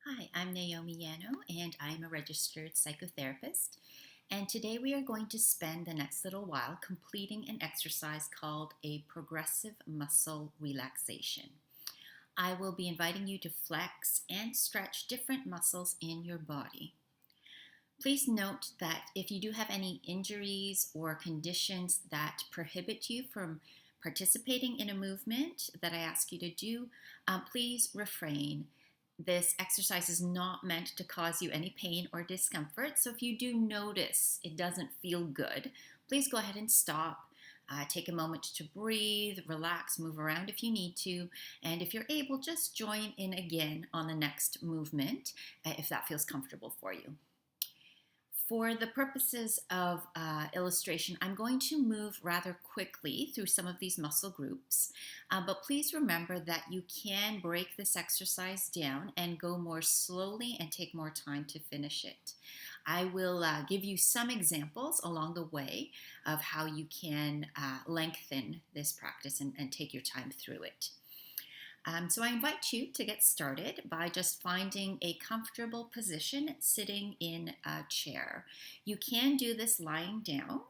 Hi, I'm Naomi Yano, and I'm a registered psychotherapist. And today we are going to spend the next little while completing an exercise called a progressive muscle relaxation. I will be inviting you to flex and stretch different muscles in your body. Please note that if you do have any injuries or conditions that prohibit you from participating in a movement that I ask you to do, please refrain. This exercise is not meant to cause you any pain or discomfort. So if you do notice it doesn't feel good, please go ahead and stop. Take a moment to breathe, relax, move around if you need to. And if you're able, just join in again on the next movement if that feels comfortable for you. For the purposes of illustration, I'm going to move rather quickly through some of these muscle groups, but please remember that you can break this exercise down and go more slowly and take more time to finish it. I will give you some examples along the way of how you can lengthen this practice and take your time through it. So I invite you to get started by just finding a comfortable position sitting in a chair. You can do this lying down,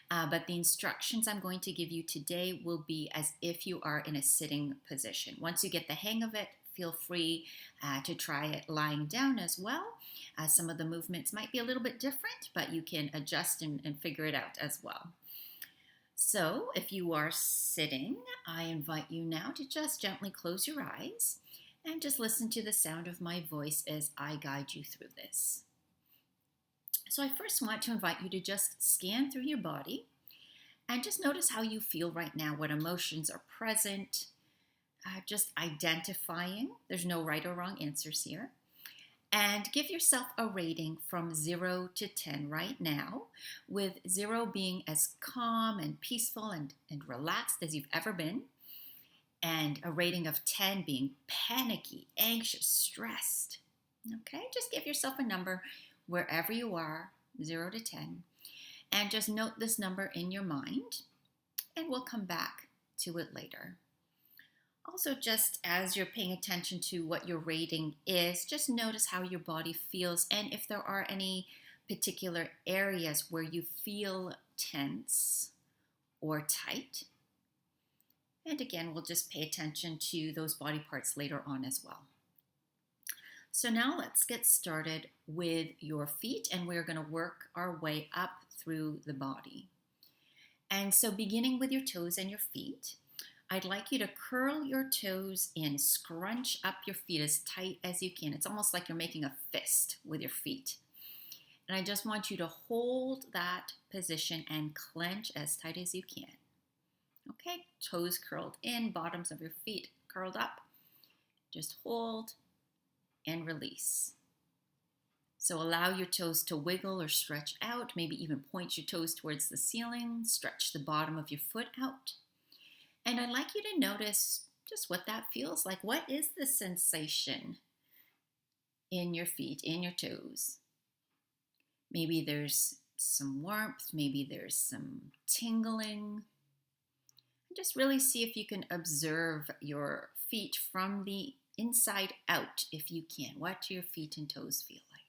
but the instructions I'm going to give you today will be as if you are in a sitting position. Once you get the hang of it, feel free to try it lying down as well. Some of the movements might be a little bit different, but you can adjust and figure it out as well. So, if you are sitting, I invite you now to just gently close your eyes and just listen to the sound of my voice as I guide you through this. So, I first want to invite you to just scan through your body and just notice how you feel right now, what emotions are present, just identifying. There's no right or wrong answers here. And give yourself a rating from 0 to 10 right now, with 0 being as calm and peaceful and relaxed as you've ever been, and a rating of 10 being panicky, anxious, stressed. Okay, just give yourself a number wherever you are, 0 to 10, and just note this number in your mind, and we'll come back to it later. Also, just as you're paying attention to what your rating is, just notice how your body feels and if there are any particular areas where you feel tense or tight. And again, we'll just pay attention to those body parts later on as well. So now let's get started with your feet, and we're going to work our way up through the body. And so beginning with your toes and your feet, I'd like you to curl your toes in, scrunch up your feet as tight as you can. It's almost like you're making a fist with your feet. And I just want you to hold that position and clench as tight as you can. Okay, toes curled in, bottoms of your feet curled up. Just hold and release. So allow your toes to wiggle or stretch out, maybe even point your toes towards the ceiling, stretch the bottom of your foot out. And I'd like you to notice just what that feels like. What is the sensation in your feet, in your toes? Maybe there's some warmth, maybe there's some tingling. And just really see if you can observe your feet from the inside out, if you can. What do your feet and toes feel like?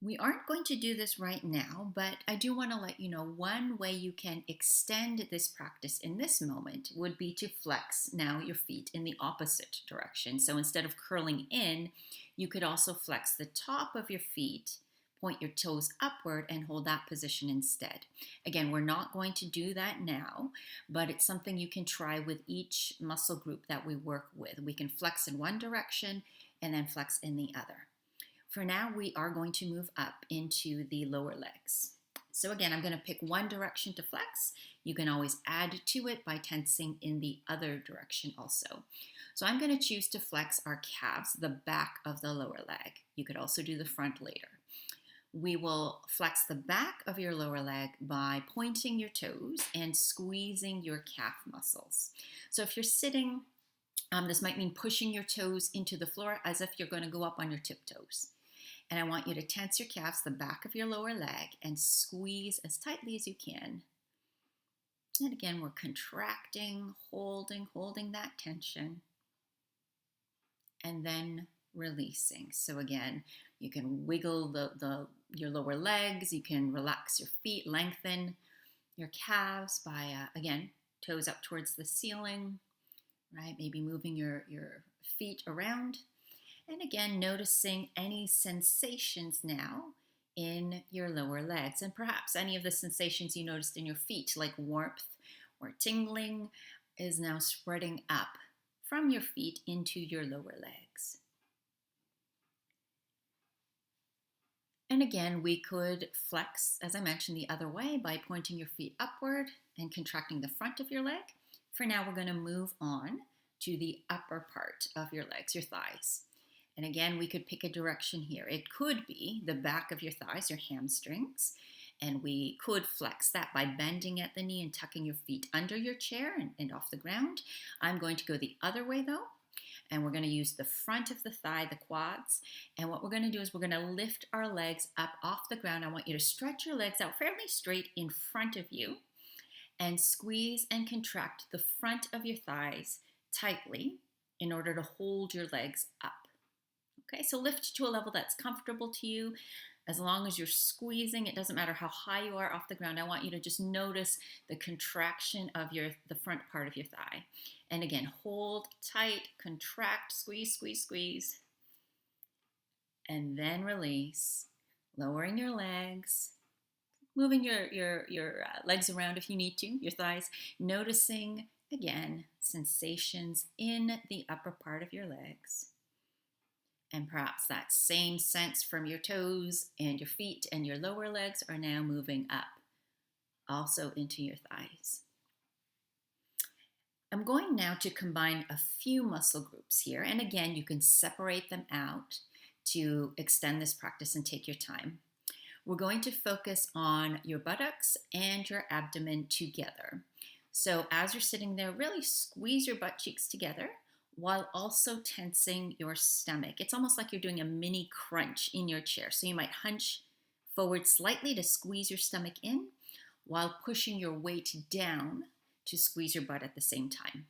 We aren't going to do this right now, but I do want to let you know one way you can extend this practice in this moment would be to flex now your feet in the opposite direction. So instead of curling in, you could also flex the top of your feet, point your toes upward, and hold that position instead. Again, we're not going to do that now, but it's something you can try with each muscle group that we work with. We can flex in one direction and then flex in the other. For now, we are going to move up into the lower legs. So again, I'm going to pick one direction to flex. You can always add to it by tensing in the other direction also. So I'm going to choose to flex our calves, the back of the lower leg. You could also do the front later. We will flex the back of your lower leg by pointing your toes and squeezing your calf muscles. So if you're sitting, this might mean pushing your toes into the floor as if you're going to go up on your tiptoes. And I want you to tense your calves, the back of your lower leg, and squeeze as tightly as you can. And again, we're contracting, holding that tension. and then releasing. So again, you can wiggle your lower legs, you can relax your feet, lengthen your calves by, again, toes up towards the ceiling, right? Maybe moving your feet around. And again, noticing any sensations now in your lower legs, and perhaps any of the sensations you noticed in your feet, like warmth or tingling, is now spreading up from your feet into your lower legs. And again, we could flex, as I mentioned, the other way by pointing your feet upward and contracting the front of your leg. For now, we're going to move on to the upper part of your legs, your thighs. And again, we could pick a direction here. It could be the back of your thighs, your hamstrings. And we could flex that by bending at the knee and tucking your feet under your chair and off the ground. I'm going to go the other way though. And we're going to use the front of the thigh, the quads. And what we're going to do is we're going to lift our legs up off the ground. I want you to stretch your legs out fairly straight in front of you and squeeze and contract the front of your thighs tightly in order to hold your legs up. Okay, so lift to a level that's comfortable to you. As long as you're squeezing, it doesn't matter how high you are off the ground. I want you to just notice the contraction of the front part of your thigh. And again, hold tight, contract, squeeze, squeeze, squeeze. And then release, lowering your legs, moving your legs around if you need to, your thighs, noticing, again, sensations in the upper part of your legs. And perhaps that same sense from your toes and your feet and your lower legs are now moving up, also into your thighs. I'm going now to combine a few muscle groups here. And again, you can separate them out to extend this practice and take your time. We're going to focus on your buttocks and your abdomen together. So as you're sitting there, really squeeze your butt cheeks together while also tensing your stomach. It's almost like you're doing a mini crunch in your chair. So you might hunch forward slightly to squeeze your stomach in while pushing your weight down to squeeze your butt at the same time.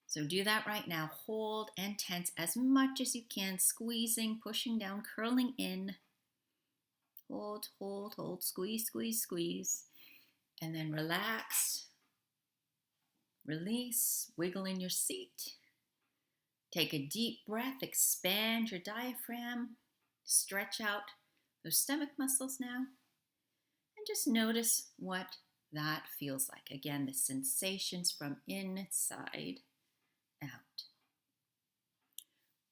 So do that right now. Hold and tense as much as you can, squeezing, pushing down, curling in. Hold, hold, hold, squeeze, squeeze, squeeze. And then relax, release, wiggle in your seat. Take a deep breath, expand your diaphragm, stretch out those stomach muscles now, and just notice what that feels like. Again, the sensations from inside out.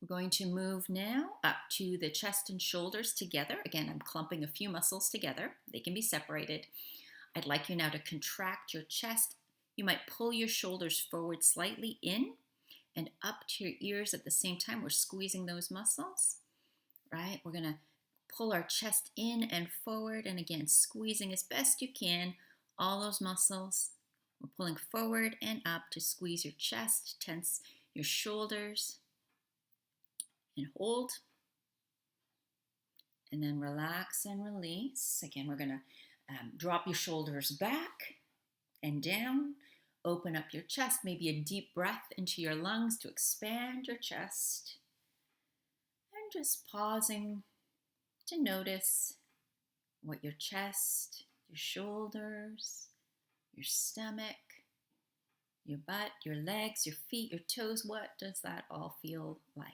We're going to move now up to the chest and shoulders together. Again, I'm clumping a few muscles together. They can be separated. I'd like you now to contract your chest. You might pull your shoulders forward slightly in and up to your ears at the same time. We're squeezing those muscles, right? We're going to pull our chest in and forward, and again, squeezing as best you can all those muscles. We're pulling forward and up to squeeze your chest, tense your shoulders, and hold. And then relax and release. Again, we're going to drop your shoulders back and down. Open up your chest, maybe a deep breath into your lungs to expand your chest. And just pausing to notice what your chest, your shoulders, your stomach, your butt, your legs, your feet, your toes, what does that all feel like?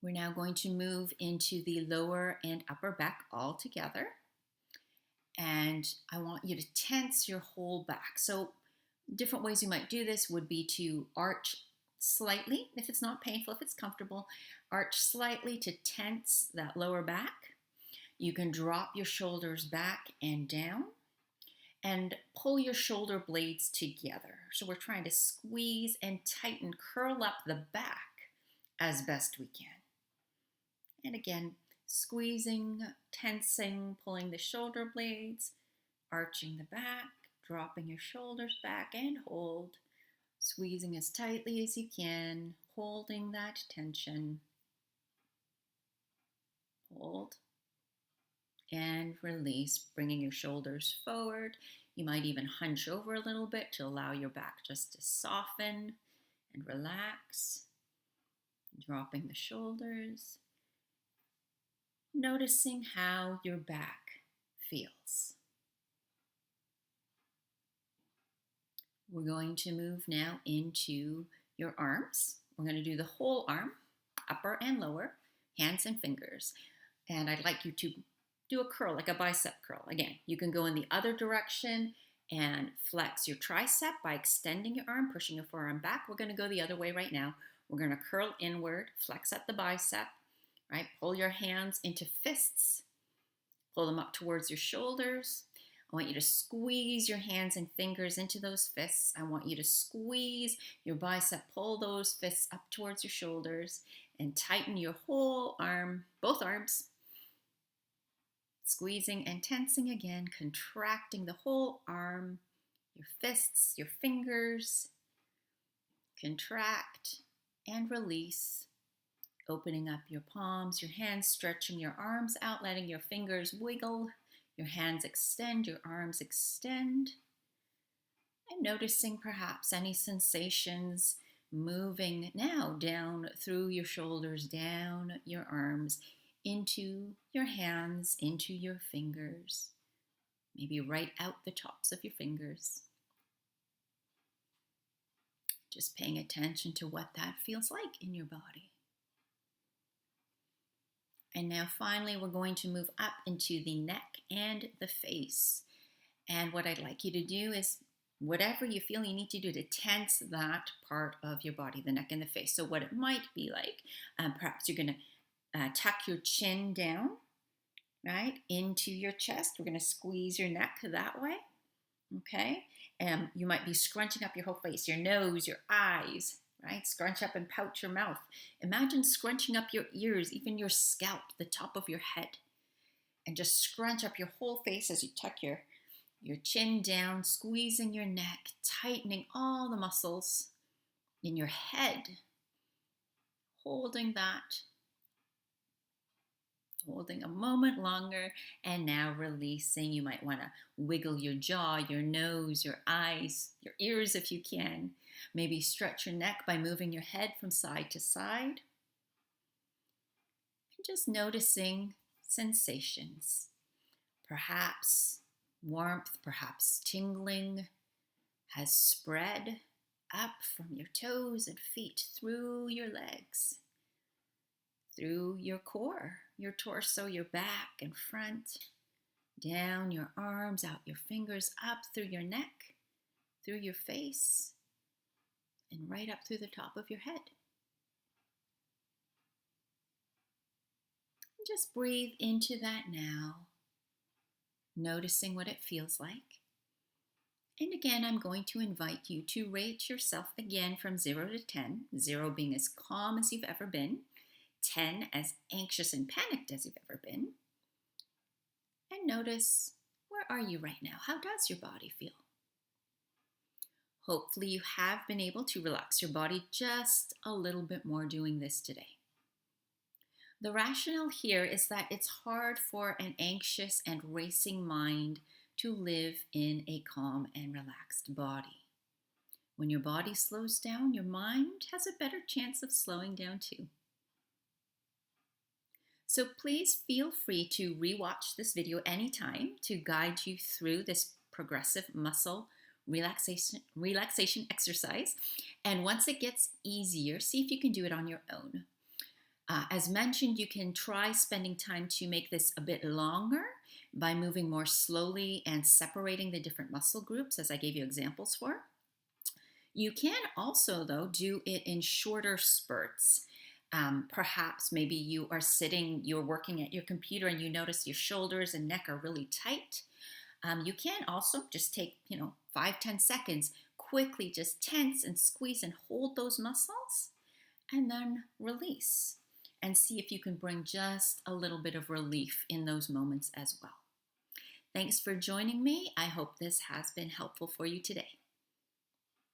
We're now going to move into the lower and upper back all together. And I want you to tense your whole back. So different ways you might do this would be to arch slightly, if it's not painful, if it's comfortable, arch slightly to tense that lower back. You can drop your shoulders back and down and pull your shoulder blades together. So we're trying to squeeze and tighten, curl up the back as best we can. And again, squeezing, tensing, pulling the shoulder blades, arching the back, dropping your shoulders back and hold, squeezing as tightly as you can, holding that tension. Hold and release, bringing your shoulders forward. You might even hunch over a little bit to allow your back just to soften and relax, dropping the shoulders, noticing how your back feels. We're going to move now into your arms. We're going to do the whole arm, upper and lower, hands and fingers. And I'd like you to do a curl, like a bicep curl. Again, you can go in the other direction and flex your tricep by extending your arm, pushing your forearm back. We're going to go the other way right now. We're going to curl inward, flex at the bicep, right? Pull your hands into fists. Pull them up towards your shoulders. I want you to squeeze your hands and fingers into those fists. I want you to squeeze your bicep, pull those fists up towards your shoulders, and tighten your whole arm, both arms. Squeezing and tensing again, contracting the whole arm, your fists, your fingers. Contract and release. Opening up your palms, your hands, stretching your arms out, letting your fingers wiggle. Your hands extend, your arms extend. And noticing perhaps any sensations moving now down through your shoulders, down your arms, into your hands, into your fingers. Maybe right out the tops of your fingers. Just paying attention to what that feels like in your body. And now finally, we're going to move up into the neck and the face. And what I'd like you to do is whatever you feel you need to do to tense that part of your body, the neck and the face. So what it might be like, perhaps you're going to tuck your chin down, right, into your chest. We're going to squeeze your neck that way, okay? You might be scrunching up your whole face, your nose, your eyes, right? Scrunch up and pout your mouth. Imagine scrunching up your ears, even your scalp, the top of your head. And just scrunch up your whole face as you tuck your chin down, squeezing your neck, tightening all the muscles in your head. Holding that. Holding a moment longer, and now releasing. You might want to wiggle your jaw, your nose, your eyes, your ears if you can. Maybe stretch your neck by moving your head from side to side. And just noticing sensations. Perhaps warmth, perhaps tingling has spread up from your toes and feet, through your legs, through your core, your torso, your back and front, down your arms, out your fingers, up through your neck, through your face, and right up through the top of your head. And just breathe into that now, noticing what it feels like. And again, I'm going to invite you to rate yourself again from 0 to 10, 0 being as calm as you've ever been, 10 as anxious and panicked as you've ever been. And notice, where are you right now? How does your body feel? Hopefully you have been able to relax your body just a little bit more doing this today. The rationale here is that it's hard for an anxious and racing mind to live in a calm and relaxed body. When your body slows down, your mind has a better chance of slowing down too. So please feel free to rewatch this video anytime to guide you through this progressive muscle relaxation exercise. And once it gets easier, see if you can do it on your own. As mentioned, you can try spending time to make this a bit longer by moving more slowly and separating the different muscle groups, as I gave you examples for. You can also, though, do it in shorter spurts. Perhaps maybe you're working at your computer and you notice your shoulders and neck are really tight. You can also just take, 5-10 seconds, quickly just tense and squeeze and hold those muscles, and then release. And see if you can bring just a little bit of relief in those moments as well. Thanks for joining me. I hope this has been helpful for you today.